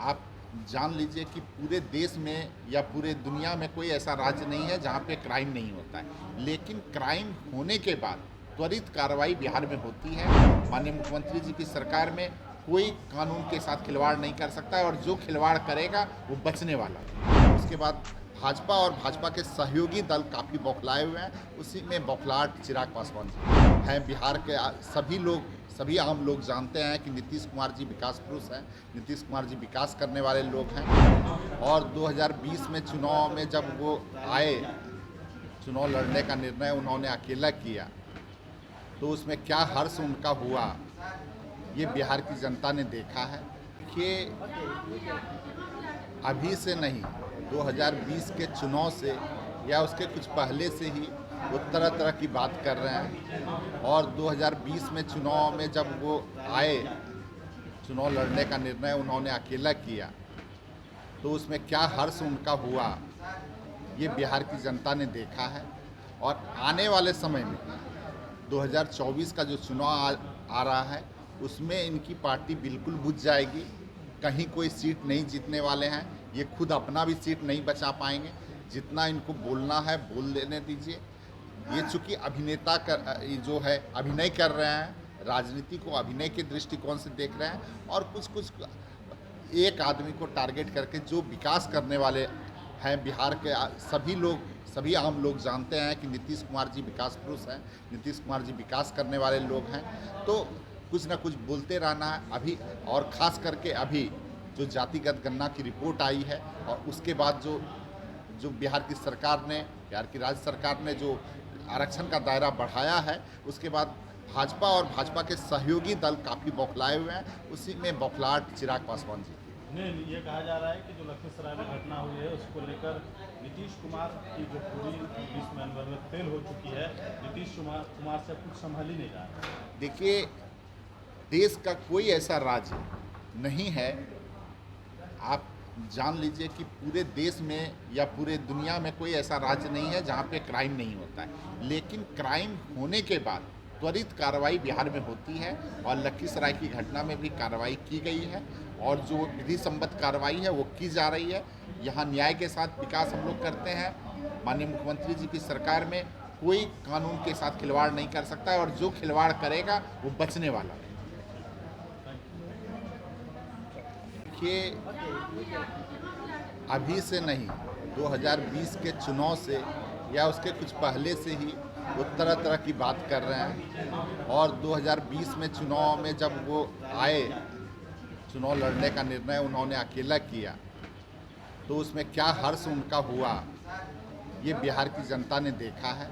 आप जान लीजिए कि पूरे देश में या पूरे दुनिया में कोई ऐसा राज्य नहीं है जहाँ पे क्राइम नहीं होता है, लेकिन क्राइम होने के बाद त्वरित कार्रवाई बिहार में होती है। माननीय मुख्यमंत्री जी की सरकार में कोई कानून के साथ खिलवाड़ नहीं कर सकता है और जो खिलवाड़ करेगा वो बचने वाला है। उसके बाद भाजपा और भाजपा के सहयोगी दल काफ़ी बौखलाए हुए हैं, उसी में बौखलाहट चिराग पासवान जी हैं। बिहार के सभी आम लोग जानते हैं कि नीतीश कुमार जी विकास पुरुष हैं, नीतीश कुमार जी विकास करने वाले लोग हैं। और 2020 में चुनाव में जब वो आए, चुनाव लड़ने का निर्णय उन्होंने अकेला किया, तो उसमें क्या हर्ष उनका हुआ ये बिहार की जनता ने देखा है कि अभी से नहीं, 2020 के चुनाव से या उसके कुछ पहले से ही वो तरह तरह की बात कर रहे हैं। और 2020 में चुनाव में जब वो आए, चुनाव लड़ने का निर्णय उन्होंने अकेला किया, तो उसमें क्या हर्ष उनका हुआ ये बिहार की जनता ने देखा है। और आने वाले समय में 2024 का जो चुनाव आ रहा है, उसमें इनकी पार्टी बिल्कुल बुझ जाएगी। कहीं कोई सीट नहीं जीतने वाले हैं, ये खुद अपना भी सीट नहीं बचा पाएंगे। जितना इनको बोलना है बोल लेने दीजिए। ये चूँकि अभिनेता जो है अभिनय कर रहे हैं, राजनीति को अभिनय के दृष्टिकोण से देख रहे हैं और कुछ एक आदमी को टारगेट करके जो विकास करने वाले हैं। बिहार के सभी आम लोग जानते हैं कि नीतीश कुमार जी विकास पुरुष हैं, नीतीश कुमार जी विकास करने वाले लोग हैं। तो कुछ ना कुछ बोलते रहना है अभी। और ख़ास करके अभी जो जातिगत गणना की रिपोर्ट आई है और उसके बाद जो बिहार की सरकार ने, बिहार की राज्य सरकार ने जो आरक्षण का दायरा बढ़ाया है, उसके बाद भाजपा और भाजपा के सहयोगी दल काफ़ी बौखलाए हुए हैं, उसी में बौखलाहट चिराग पासवान जी की। नहीं, ये कहा जा रहा है कि जो लखीसराय में घटना हुई है उसको लेकर नीतीश कुमार की जो पूरी पुलिस मैनुअल फेल हो चुकी है, नीतीश कुमार से कुछ संभाल ही नहीं रहा है। देखिए, देश का कोई ऐसा राज्य नहीं है, आप जान लीजिए कि पूरे देश में या पूरे दुनिया में कोई ऐसा राज्य नहीं है जहाँ पे क्राइम नहीं होता है, लेकिन क्राइम होने के बाद त्वरित कार्रवाई बिहार में होती है। और लखीसराय की घटना में भी कार्रवाई की गई है और जो विधि सम्मत कार्रवाई है वो की जा रही है। यहाँ न्याय के साथ विकास हम लोग करते हैं। माननीय मुख्यमंत्री जी की सरकार में कोई कानून के साथ खिलवाड़ नहीं कर सकता है और जो खिलवाड़ करेगा वो बचने वाला है। कि अभी से नहीं, 2020 के चुनाव से या उसके कुछ पहले से ही वो तरह तरह की बात कर रहे हैं। और 2020 में चुनाव में जब वो आए, चुनाव लड़ने का निर्णय उन्होंने अकेला किया, तो उसमें क्या हर्ष उनका हुआ ये बिहार की जनता ने देखा है।